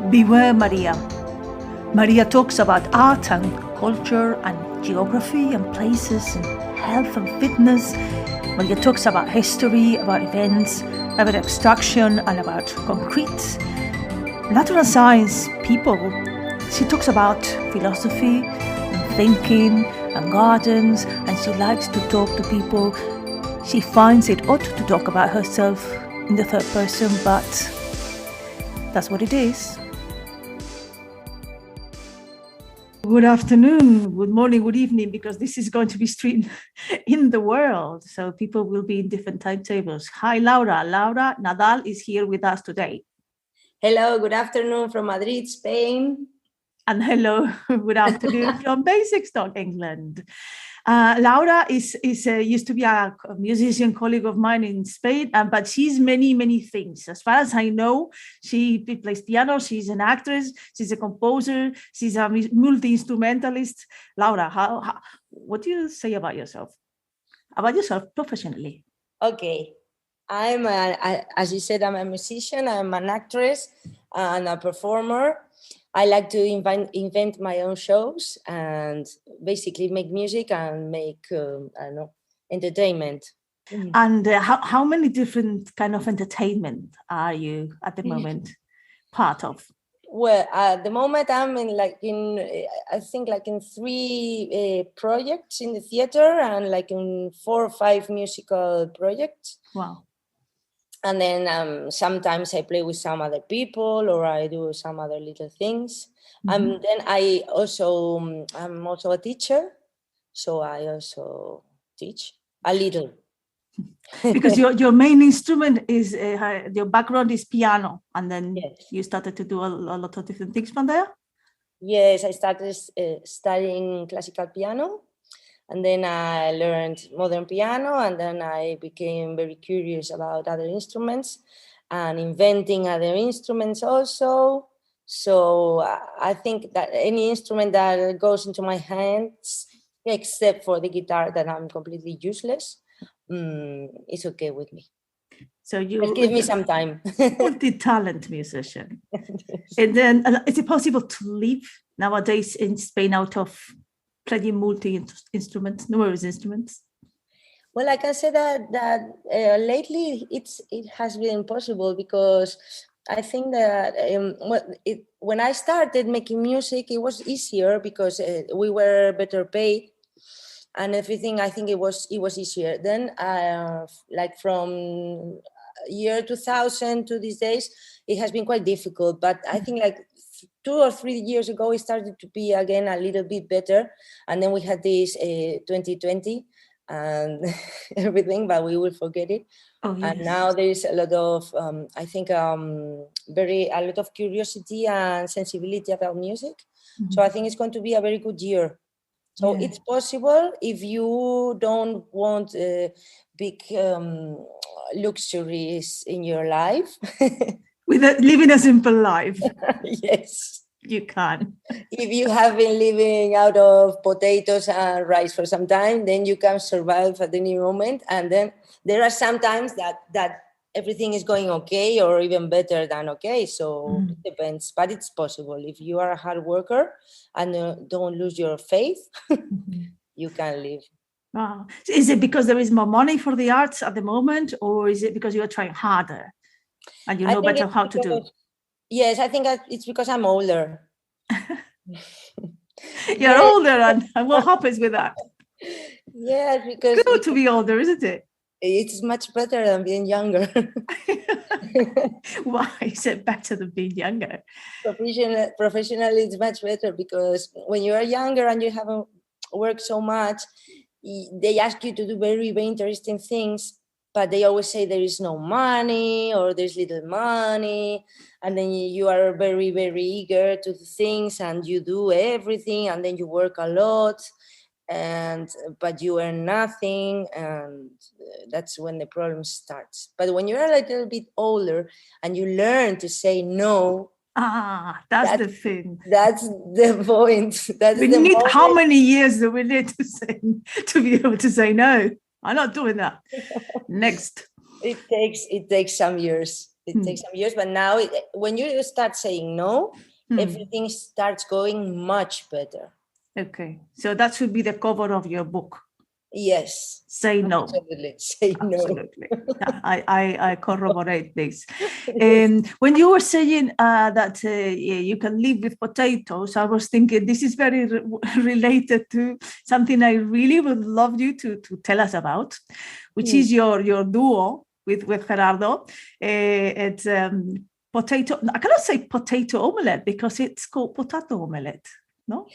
Beware Maria. Maria talks about art and culture and geography and places and health and fitness. Maria talks about history, about events, about abstraction and about concrete. Natural science, people. She talks about philosophy and thinking and gardens, and she likes to talk to people. She finds it odd to talk about herself in the third person, but that's what it is. Good afternoon, good morning, good evening, because this is going to be streamed in the world, so people will be in different timetables. Hi, Laura. Laura Nadal is here with us today. Hello, good afternoon from Madrid, Spain. And hello, good afternoon from Basingstoke, England. Laura used to be a musician colleague of mine in Spain, but she's many things. As far as I know, she plays piano, she's an actress, she's a composer, she's a multi-instrumentalist. Laura, what do you say about yourself? About yourself professionally? Okay, as you said, I'm a musician, I'm an actress and a performer. I like to invent my own shows and basically make music and make, entertainment. And how many different kind of entertainment are you at the moment part of? Well, at the moment I'm in three projects in the theater and like in 4 or 5 musical projects. Wow. And then sometimes I play with some other people or I do some other little things. And then I'm also a teacher. So I also teach a little. Because your main instrument is, your background is piano. And then You started to do a lot of different things from there? Yes, I started studying classical piano. And then I learned modern piano, and then I became very curious about other instruments and inventing other instruments also. So I think that any instrument that goes into my hands, except for the guitar that I'm completely useless, it's okay with me. So just give me some time. Multi-talent musician. And then is it possible to live nowadays in Spain out of playing numerous instruments? Well, I can say that lately it has been possible because I think that when I started making music, it was easier because we were better paid and everything. I think it was easier. Then, like from year 2000 to these days, it has been quite difficult. But I think like 2 or 3 years ago, it started to be again a little bit better. And then we had this 2020 and everything, but we will forget it. Oh, yes. And now there is a lot of, I think, a lot of curiosity and sensibility about music. So I think it's going to be a very good year. So it's possible if you don't want big luxuries in your life. Living a simple life. Yes. You can. If you have been living out of potatoes and rice for some time, then you can survive at any moment. And then there are some times that everything is going okay or even better than okay. So it depends, but it's possible. If you are a hard worker and don't lose your faith, you can live. Wow. Is it because there is more money for the arts at the moment, or is it because you are trying harder and you know better how to do? Yes, I think it's because I'm older. You're older, and what happens with that? Yeah, because good to be older, isn't it? It's much better than being younger. Why is it better than being younger? Professionally, it's much better because when you are younger and you haven't worked so much, they ask you to do very, very interesting things, but they always say there is no money or there's little money. And then you are very, very eager to do things and you do everything and then you work a lot, but you earn nothing, and that's when the problem starts. But when you're a little bit older and you learn to say no, that's the thing. That's the point. How many years do we need to be able to say no? I'm not doing that. Next. It takes some years. It takes some years, but now when you start saying no, everything starts going much better. Okay, so that should be the cover of your book. Yes. Say no. Absolutely. Say Absolutely. no. I corroborate this. When you were saying that you can live with potatoes, I was thinking this is very related to something I really would love you to tell us about, which is your duo with Gerardo. It's potato. I cannot say potato omelette because it's called potato omelette. No?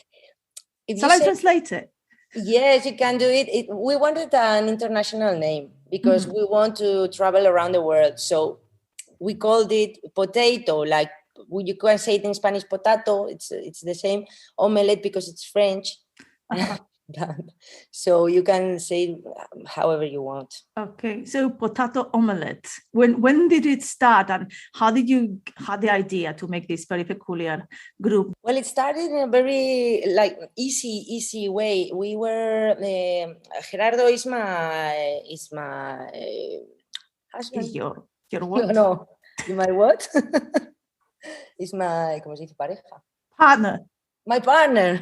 Shall I translate it? Yes, you can do it. We wanted an international name because we want to travel around the world. So we called it potato, like you can say it in Spanish, potato. It's the same. Omelette because it's French. So you can say it however you want. Okay, so potato omelette. When did it start, and how did you have the idea to make this very peculiar group? Well, it started in a very easy way. We were Gerardo is my husband. Is your what? No, my what? Is my ¿cómo se dice pareja? Partner. My partner.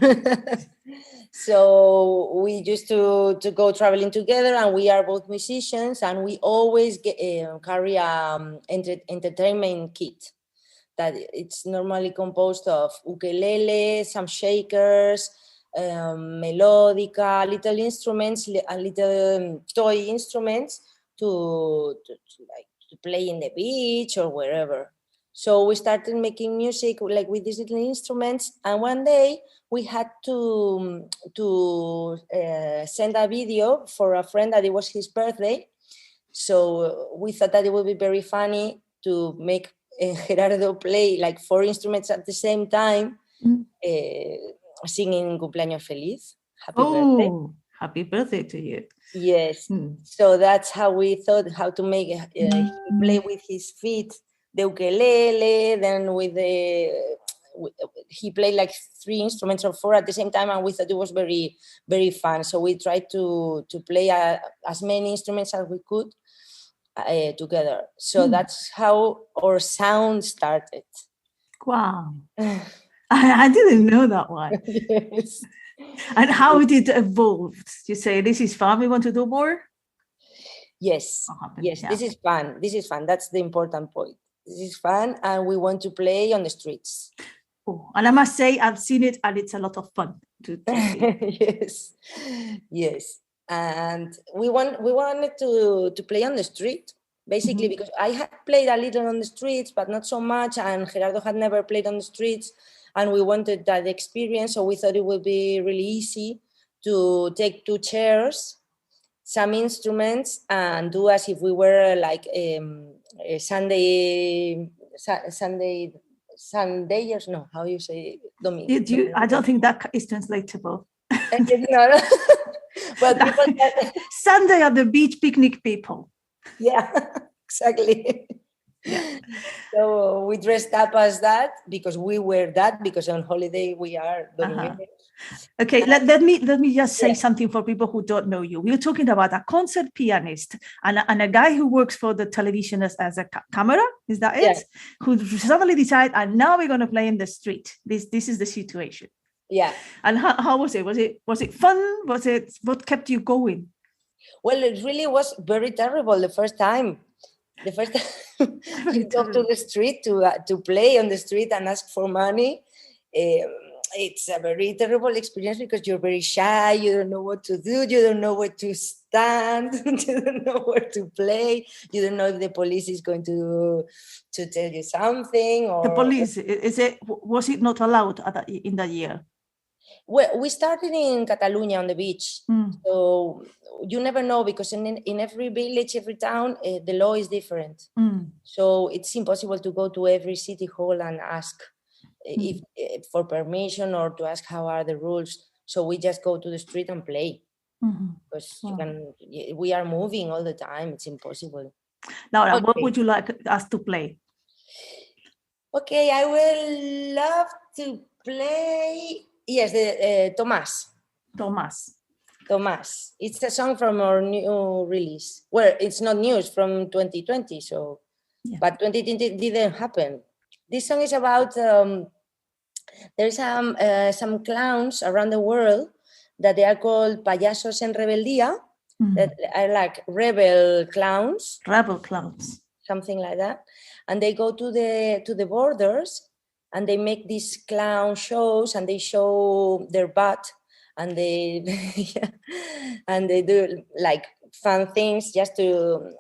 So we used to go traveling together, and we are both musicians, and we always carry entertainment kit that it's normally composed of ukulele, some shakers, melodica, little instruments, little toy instruments to play in the beach or wherever. So we started making music like with these little instruments, and one day we had to send a video for a friend that it was his birthday. So we thought that it would be very funny to make Gerardo play like 4 instruments at the same time, singing Cumpleaños Feliz. Happy birthday. Happy birthday to you. Yes. So that's how we thought how to make him play with his feet the ukulele, then with he played like 3 instruments or 4 at the same time, and we thought it was very, very fun. So we tried to play as many instruments as we could together. So that's how our sound started. Wow. I didn't know that one. Yes. And how did it evolve? You say, this is fun, we want to do more? Yes. Yes, yeah. This is fun. This is fun. That's the important point. This is fun, and we want to play on the streets. Oh, and I must say, I've seen it, and it's a lot of fun to see. Yes. And we wanted to play on the street, basically, because I had played a little on the streets, but not so much, and Gerardo had never played on the streets, and we wanted that experience, so we thought it would be really easy to take 2 chairs, some instruments, and do as if we were like Sundayers. No, how you say Domingo? I don't think that is translatable. No. But people Sunday at the beach picnic people. Yeah, exactly. Yeah. So we dressed up as that because we were that, because on holiday we are Dominicans. Okay, let me just say something for people who don't know you. We're talking about a concert pianist and a guy who works for the television as a camera. Is that it? Yeah. Who suddenly decide, and now we're going to play in the street. This is the situation. Yeah. And how was it? Was it fun? What kept you going? Well, it really was very terrible the first time. The first time you go to the street to play on the street and ask for money. It's a very terrible experience because you're very shy. You don't know what to do. You don't know where to stand. You don't know where to play. You don't know if the police is going to tell you something. Or the police, was it not allowed in that year? Well, we started in Catalonia on the beach. So you never know, because in every village, every town, the law is different. So it's impossible to go to every city hall and ask if for permission or to ask how are the rules. So we just go to the street and play, because we are moving all the time. It's impossible. Laura, what would you like us to play? Okay, I will love to play. Yes, the Tomás. It's a song from our new release. Well, it's not new, it's from 2020. So but 2020 didn't happen. This song is about there's some clowns around the world that they are called payasos en rebeldía, that are like rebel clowns, something like that, and they go to the borders and they make these clown shows and they show their butt and they and they do like fun things just to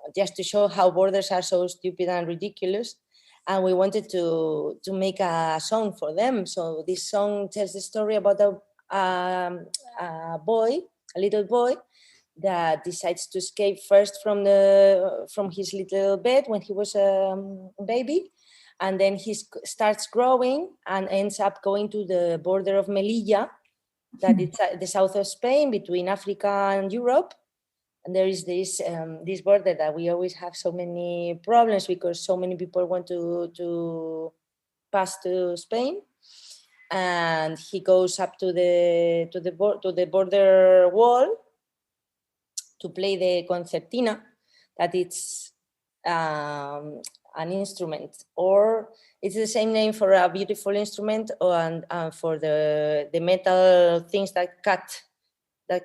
show how borders are so stupid and ridiculous. And we wanted to make a song for them. So this song tells the story about a little boy that decides to escape first from his little bed when he was a baby, and then he starts growing and ends up going to the border of Melilla, that it's the south of Spain between Africa and Europe. And there is this border that we always have so many problems because so many people want to pass to Spain. And he goes up to the border wall to play the concertina, that it's an instrument, or it's the same name for a beautiful instrument, and for the metal things that cut, that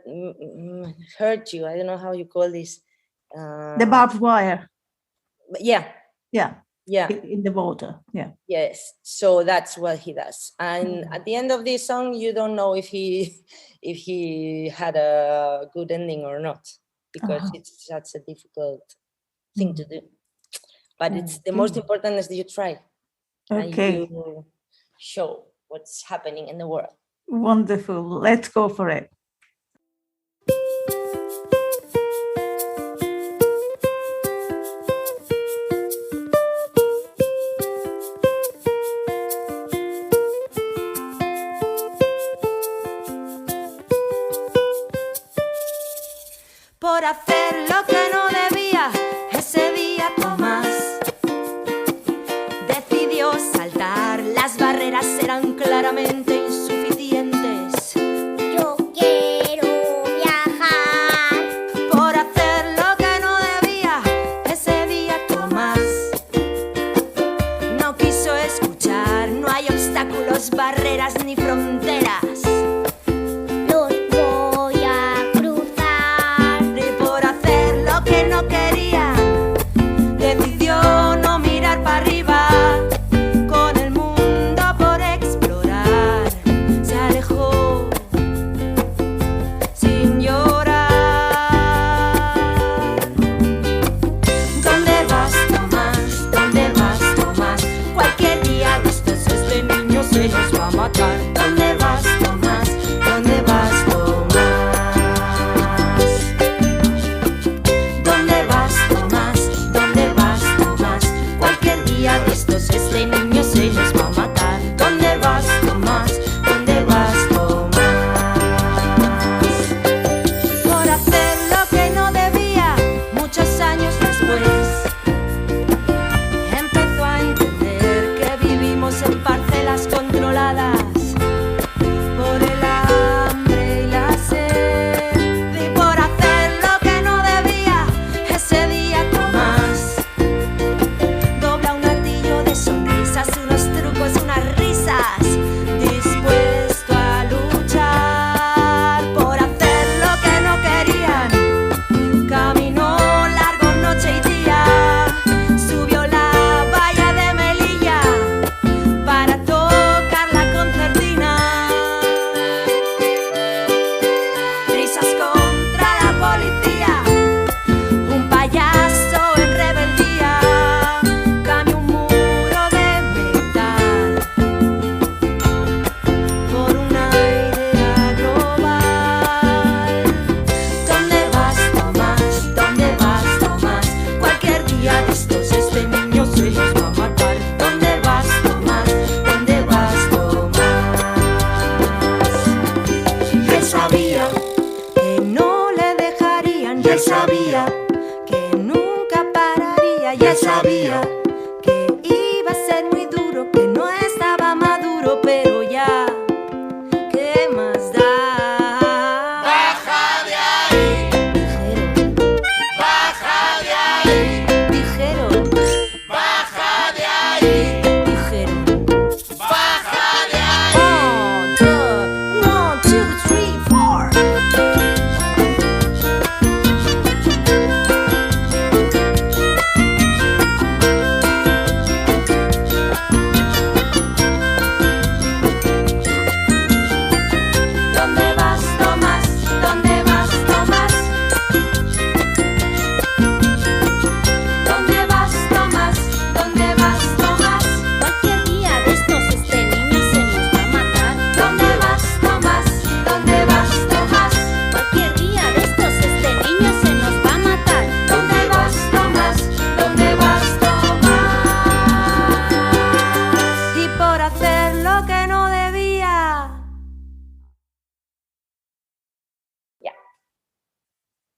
hurt you. I don't know how you call this. The barbed wire. Yeah. In the water. Yeah. Yes. So that's what he does. And at the end of this song, you don't know if he had a good ending or not, because it's such a difficult thing to do. But it's the most important is that you try. Okay. And you show what's happening in the world. Wonderful. Let's go for it. Por hacer lo que no debía, ese día Tomás decidió saltar. Las barreras eran claramente insuficientes. Yo quiero viajar. Por hacer lo que no debía, ese día Tomás no quiso escuchar. No hay obstáculos, barreras ni fronteras. ¿Dónde vas, Tomás? ¿Dónde vas, Tomás? ¿Dónde vas, Tomás? ¿Dónde vas, Tomás? Cualquier día de estos este niño se nos va a matar. ¿Dónde vas, Tomás? ¿Dónde vas, Tomás? Por hacer lo que no debía, muchos años después empezó a entender que vivimos en parcelas controladas por el hambre y la sed. Y por hacer lo que no debía, ese día Tomás dobla un gatillo de sonrisas, unos trucos, unas risas, dispuesto a luchar por hacer lo que no querían. Caminó largo noche y día, subió la valla de Melilla para tocar la concertina. Risas contra la policía, un payaso en rebeldía, cambia un muro de metal por una idea global. ¿Dónde vas, Tomás? ¿Dónde vas, Tomás? Cualquier día de estos este niño se nos va a matar. ¿Dónde vas, Tomás? ¿Dónde vas, Tomás? Y él sabía que no le dejarían, y él sabía que nunca pararía, y él sabía que iba a ser muy duro, que no estaba maduro, pero ya, ¿qué más da? Baja de ahí, Dijeron, baja de ahí, dijeron, baja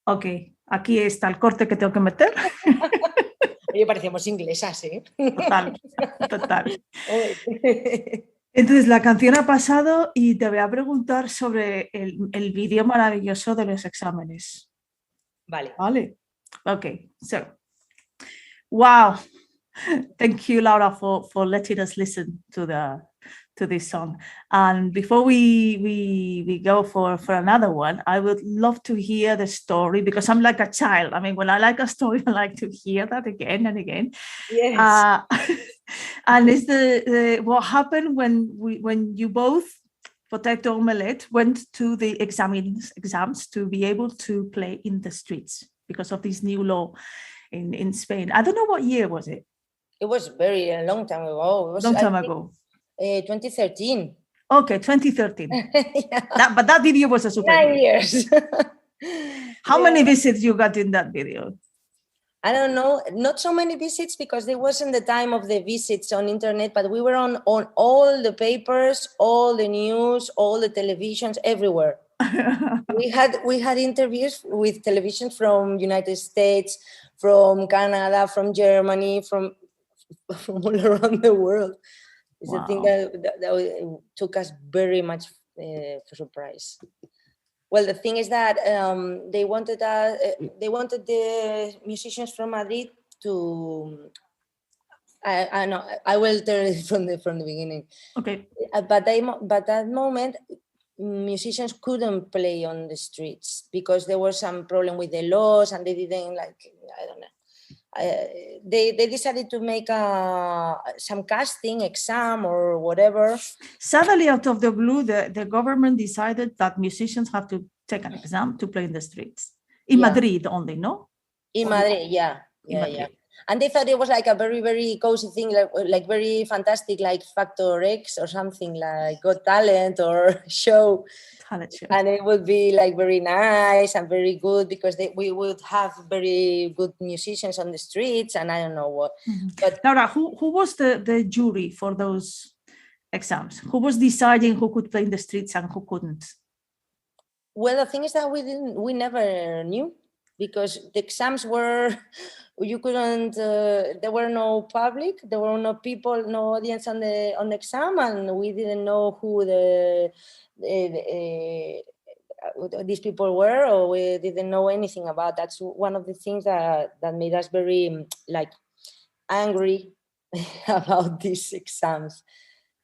Ok, aquí está el corte que tengo que meter. Oye, parecemos inglesas, ¿eh? Total. Entonces, la canción ha pasado y te voy a preguntar sobre el vídeo maravilloso de los exámenes. Vale. Okay, so, wow. Thank you, Laura, for letting us listen to this song. And before we go for another one, I would love to hear the story, because I'm like a child. I mean, when I like a story, I like to hear that again and again. Yes. And it's the what happened when you both, Potato Omelette, went to the exams to be able to play in the streets because of this new law in Spain. I don't know what year was it. It was a long time ago. It was, long time ago. 2013. Okay, 2013. Yeah. But that video was a super 9 hit. years. How many visits you got in that video? I don't know, not so many visits, because there wasn't the time of the visits on internet, but we were on all the papers, all the news, all the televisions, everywhere. we had interviews with television from United States, from Canada, from Germany, from all around the world. It's a thing that took us very much for surprise. Well, the thing is that they wanted the musicians from Madrid to. I know. I will tell it from the beginning. Okay. But that moment, musicians couldn't play on the streets because there was some problem with the laws, and they didn't I don't know. They decided to make some casting exam or whatever. Suddenly, out of the blue, the government decided that musicians have to take an exam to play in the streets. In Madrid only, no? In Madrid, yeah. And they thought it was like a very, very cozy thing, like very fantastic, like Factor X or something, like Got Talent or show. And it would be like very nice and very good because we would have very good musicians on the streets, and I don't know what. Mm-hmm. But Laura, who was the jury for those exams? Who was deciding who could play in the streets and who couldn't? Well, the thing is that we never knew, because the exams were, you couldn't, there were no public, there were no people, no audience on the exam, and we didn't know who these people were, or we didn't know anything about. That's one of the things that made us very angry about these exams.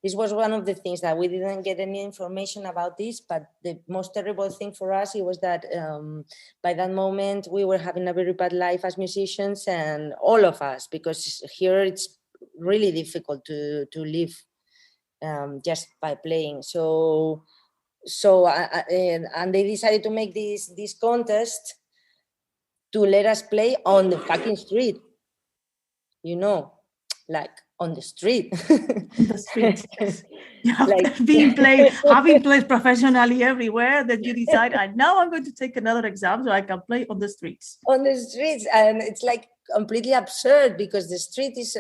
This was one of the things that we didn't get any information about this, but the most terrible thing for us, it was that by that moment we were having a very bad life as musicians, and all of us, because here it's really difficult to live just by playing. So and they decided to make this contest to let us play on the fucking street, like on the street. On the street, yes. Having played professionally everywhere, then you decide, now I'm going to take another exam so I can play on the streets. On the streets, and it's like completely absurd because the street is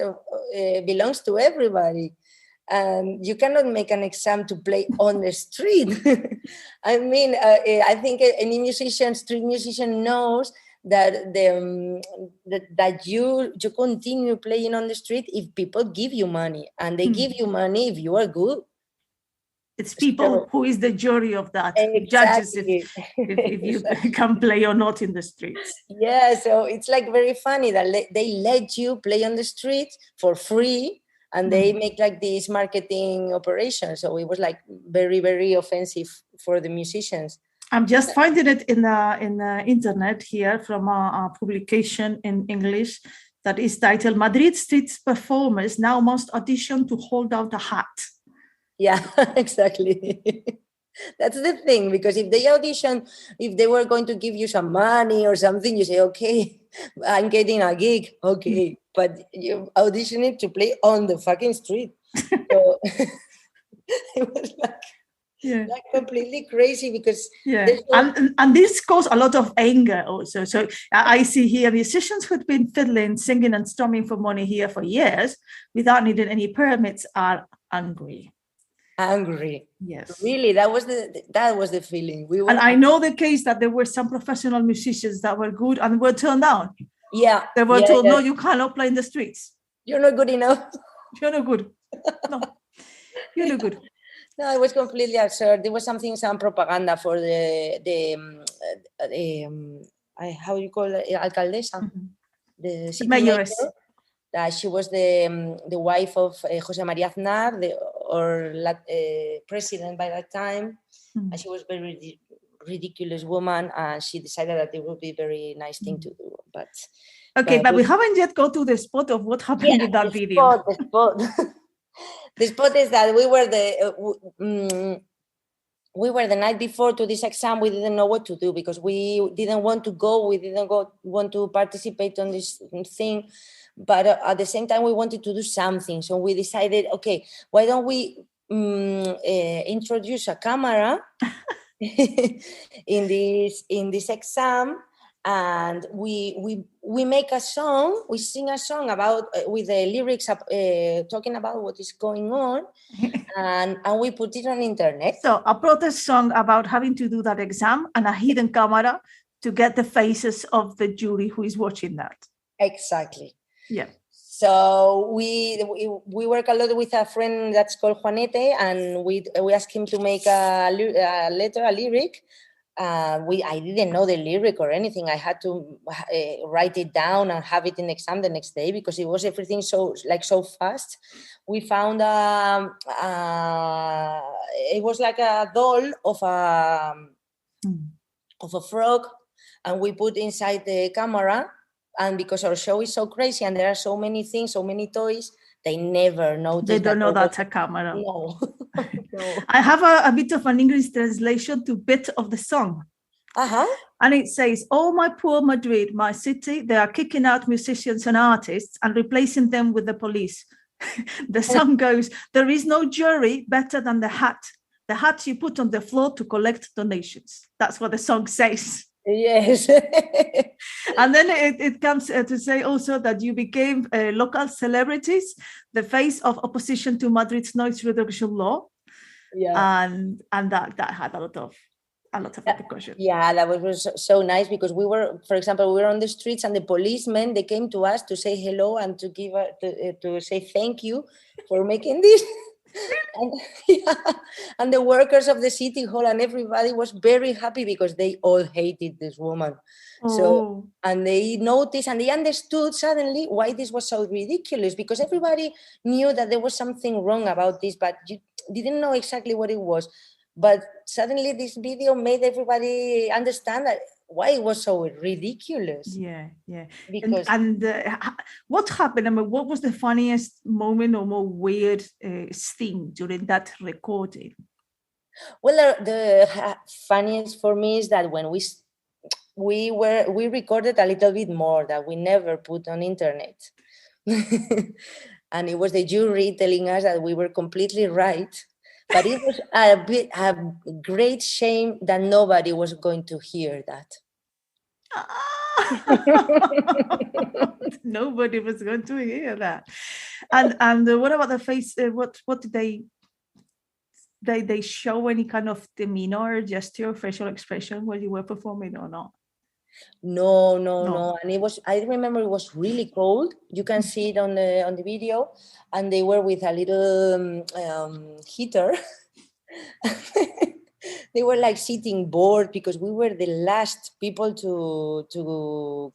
belongs to everybody. And you cannot make an exam to play on the street. I mean, I think any street musician knows that that you continue playing on the street if people give you money, and they give you money if you are good. It's people who is the jury of that, exactly. Judges if you can play or not in the streets. Yeah, so it's like very funny that they let you play on the streets for free. And they make like this marketing operation. So it was like very, very offensive for the musicians. I'm just finding it in the internet here from a publication in English that is titled "Madrid Streets Performers Now Must Audition to Hold Out a Hat." Yeah, exactly. That's the thing, because if they audition, if they were going to give you some money or something, you say, okay, I'm getting a gig, okay, but you auditioning to play on the fucking street. So it was like completely crazy because and this caused a lot of anger also. So I see here musicians who'd been fiddling, singing and strumming for money here for years without needing any permits are angry. angry. Yes. Really, that was the feeling. We were. And I know the case that there were some professional musicians that were good and were turned down. Yeah. They were yeah, told, yeah. no, you cannot play in the streets. You're not good enough. You're not good. No, you're not good. No, it was completely absurd. There was some propaganda for the how you call it, alcaldesa, Mhm. the city mayoress. mayor. That she was the wife of José María Aznar, president by that time, and she was a very ridiculous woman, and she decided that it would be a very nice thing to do. But okay, but we haven't yet got to the spot of what happened in that video. The spot. The spot is that we were the night before to this exam. We didn't know what to do because we didn't want to go. We didn't want to participate on this thing. But at the same time, we wanted to do something. So we decided, okay, why don't we introduce a camera in this exam, and we make a song. We sing a song about with the lyrics talking about what is going on, and we put it on internet. So a protest song about having to do that exam and a hidden camera to get the faces of the jury who is watching that. Exactly. Yeah. So we work a lot with a friend that's called Juanete, and we asked him to make a lyric. I didn't know the lyric or anything. I had to write it down and have it in the exam the next day because it was everything so fast. We found it was like a doll of a frog, and we put inside the camera. And because our show is so crazy and there are so many things, so many toys, they never notice. They don't know that's a camera. No. No. I have a bit of an English translation to bit of the song. Uh-huh. And it says, oh, my poor Madrid, my city, they are kicking out musicians and artists and replacing them with the police. The song goes, there is no jury better than the hat you put on the floor to collect donations. That's what the song says. Yes. And then it comes to say also that you became local celebrities, the face of opposition to Madrid's noise reduction law. Yeah. And that had a lot of repercussion. Yeah, that was so nice because we were, for example, we were on the streets and the policemen, they came to us to say hello and to give to say thank you for making this. And the workers of the city hall and everybody was very happy because they all hated this woman. So, and they noticed and they understood suddenly why this was so ridiculous, because everybody knew that there was something wrong about this, but you didn't know exactly what it was. But suddenly this video made everybody understand that why it was so ridiculous. Yeah. Because what happened? I mean, what was the funniest moment or more weird thing during that recording? Well, the funniest for me is that when we recorded a little bit more that we never put on internet. And it was the jury telling us that we were completely right. But it was a great shame that nobody was going to hear that. Nobody was going to hear that. And what about the face? What did they show any kind of demeanor, gesture, facial expression when you were performing or not? No. And I remember it was really cold. You can see it on the video, and they were with a little heater. They were like sitting bored because we were the last people to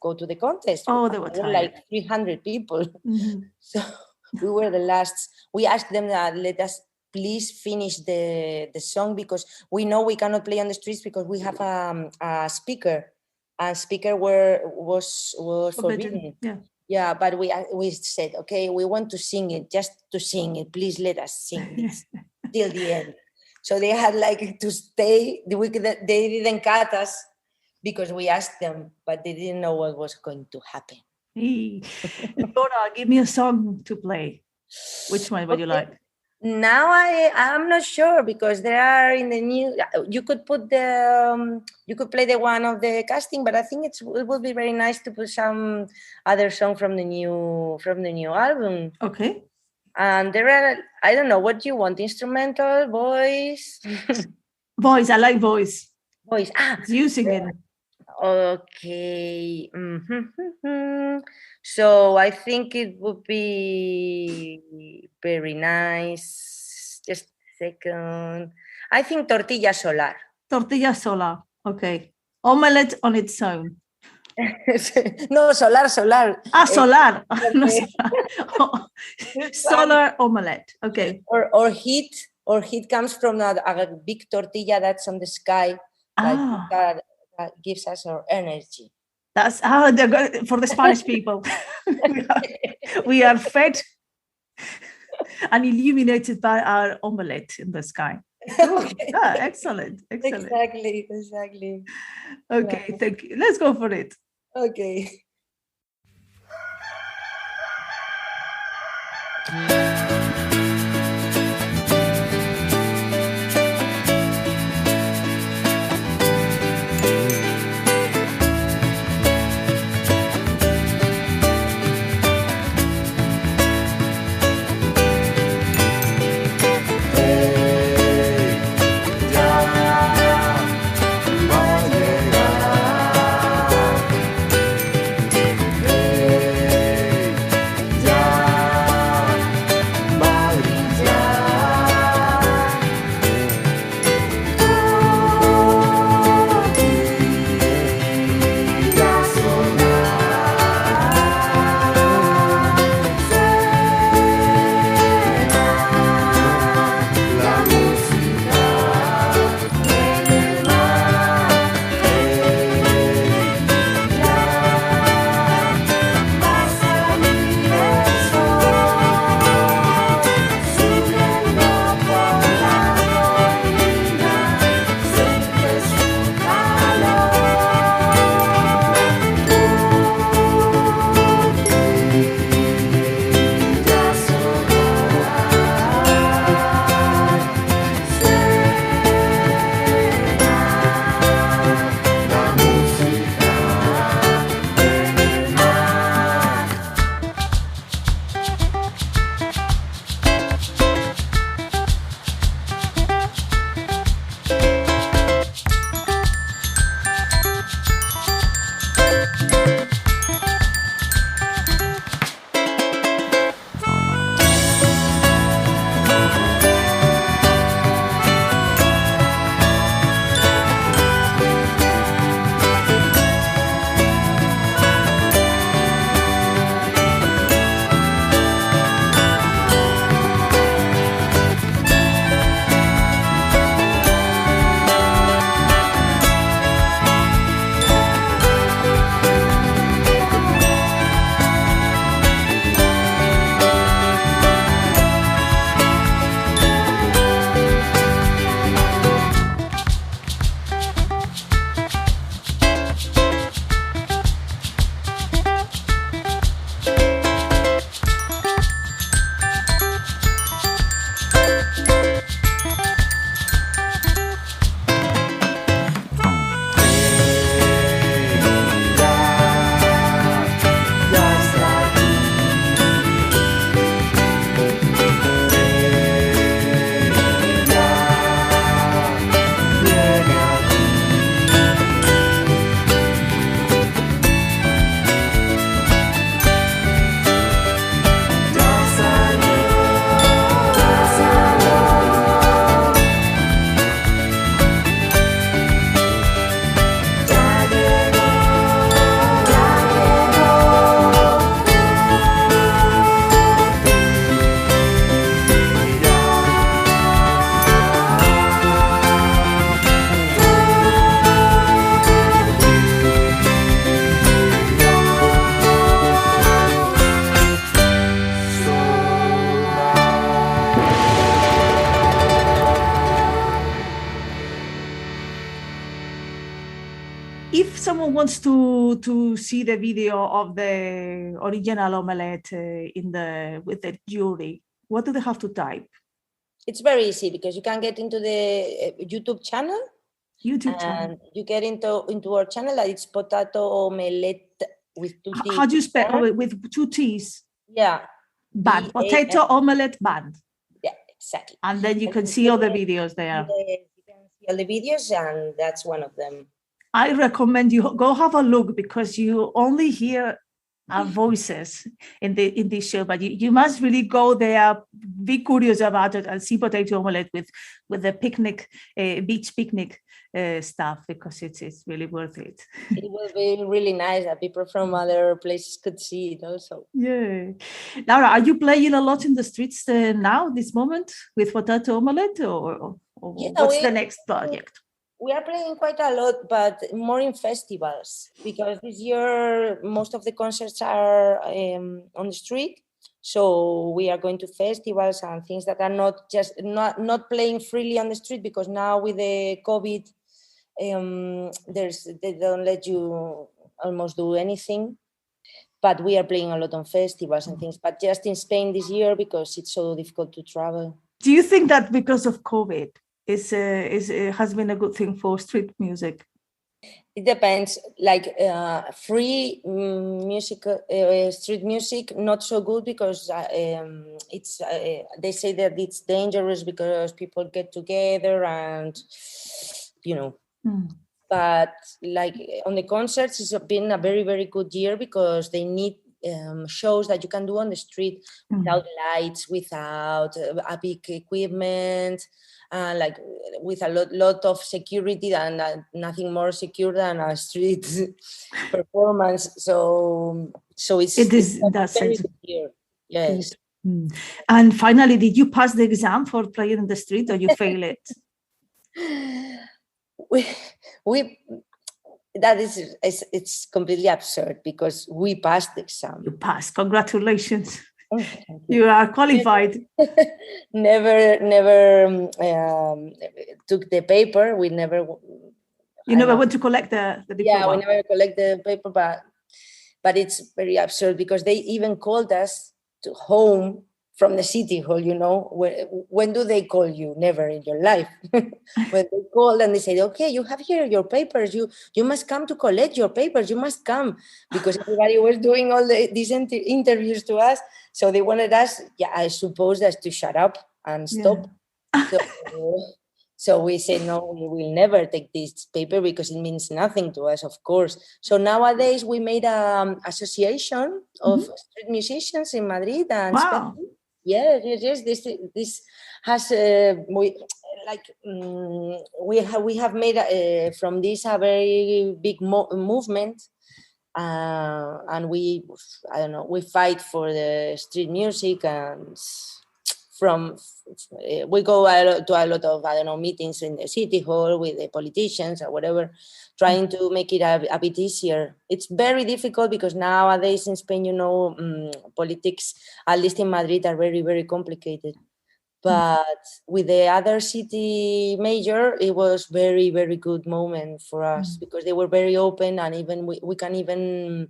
go to the contest. There were like 300 people. Mm-hmm. So we were the last. We asked them that let us please finish the song because we know we cannot play on the streets because we have a speaker. And speaker was forbidden. Yeah, but we said, okay, we want to sing it, just to sing it. Please let us sing this till the end. So they had like to stay. They didn't cut us because we asked them, but they didn't know what was going to happen. Laura, give me a song to play. Which one would you like? Now I'm not sure because there are in the new. You could put you could play the one of the casting, but I think it would be very nice to put some other song from the new album. Okay. And there are, I don't know, what do you want? Instrumental, voice? Voice, I like voice. Voice. It's using it. Okay. So I think it would be very nice. Just a second. I think tortilla solar. Tortilla solar. Okay. Omelette on its own. No, solar. Solar. No, solar. Solar omelette. Okay. Or heat comes from a big tortilla that's on the sky that gives us our energy. That's they're good for the Spanish people. we are fed and illuminated by our omelette in the sky. Okay. Yeah, excellent. Exactly. Okay, Yeah. thank you. Let's go for it. Okay. If someone wants to see the video of the original omelette with the jury, what do they have to type? It's very easy because you can get into the YouTube channel. channel. And you get into our channel that it's potato omelette with 2 T's. How do you spell with 2 T's? Yeah. Band, potato omelette band. Yeah, exactly. And then you can see all the videos there. You can see all the videos, and that's one of them. I recommend you go have a look, because you only hear our voices in this show, but you must really go there, be curious about it, and see potato omelette with the picnic, beach picnic stuff, because it's really worth it. It will be really nice that people from other places could see it also. Yeah. Laura, are you playing a lot in the streets now, this moment, with potato omelette, or Yeah, what's the next project? We are playing quite a lot, but more in festivals, because this year most of the concerts are on the street. So we are going to festivals and things that are not playing freely on the street, because now with the COVID, they don't let you almost do anything. But we are playing a lot on festivals and things, but just in Spain this year, because it's so difficult to travel. Do you think that because of COVID, has been a good thing for street music? It depends. Like free music, street music, not so good, because it's. They say that it's dangerous because people get together and, you know. But like on the concerts, it's been a very, very good year, because they need shows that you can do on the street without lights, without a big equipment. Like with a lot of security, and nothing more secure than a street performance. So it's that very sense. good year. Yes. And finally, did you pass the exam for playing in the street, or you fail it? It's completely absurd, because we passed the exam. You passed. Congratulations. You are qualified. Never took the paper. We never. You never went to collect the diploma. Yeah, we never collect the paper, but it's very absurd, because they even called us to home from the city hall. You know, when do they call you? Never in your life. When they called and they said, "Okay, you have here your papers. You must come to collect your papers. You must come," because everybody was doing all these interviews to us. So they wanted us, I suppose, us to shut up and stop. Yeah. So we said, no, we will never take this paper, because it means nothing to us, of course. So nowadays we made an association of street musicians in Madrid and wow. Spain. Yes. This has we have made from this a very big movement. And we fight for the street music, and we go to a lot of meetings in the city hall with the politicians or whatever, trying to make it a bit easier. It's very difficult, because nowadays in Spain, politics, at least in Madrid, are very, very complicated. But with the other city major, it was very, very good moment for us, because they were very open, and even we can even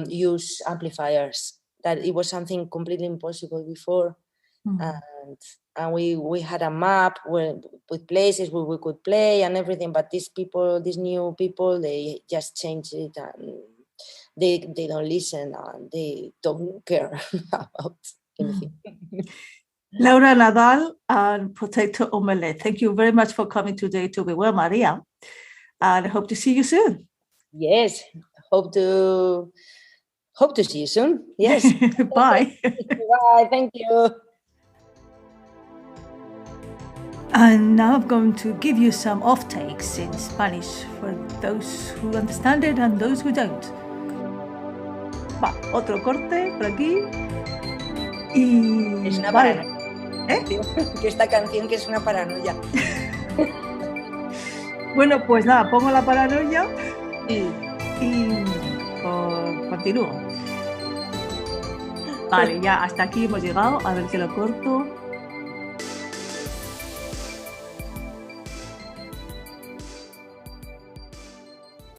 use amplifiers. That it was something completely impossible before. And we had a map with places where we could play and everything. But these new people, they just changed it, and they don't listen, and they don't care about anything. Laura Nadal and Potato Omelette, thank you very much for coming today to Be Well, Maria, and I hope to see you soon. Yes, hope to see you soon. Yes. Bye. Bye. Thank you. And now I'm going to give you some off-takes in Spanish for those who understand it and those who don't. Va, otro corte por aquí. Y es una vale. paranoia. Que esta canción que es una paranoia. Bueno, pues nada, pongo la paranoia Sí. y continúo. Vale, ya hasta aquí hemos llegado. A ver que lo corto.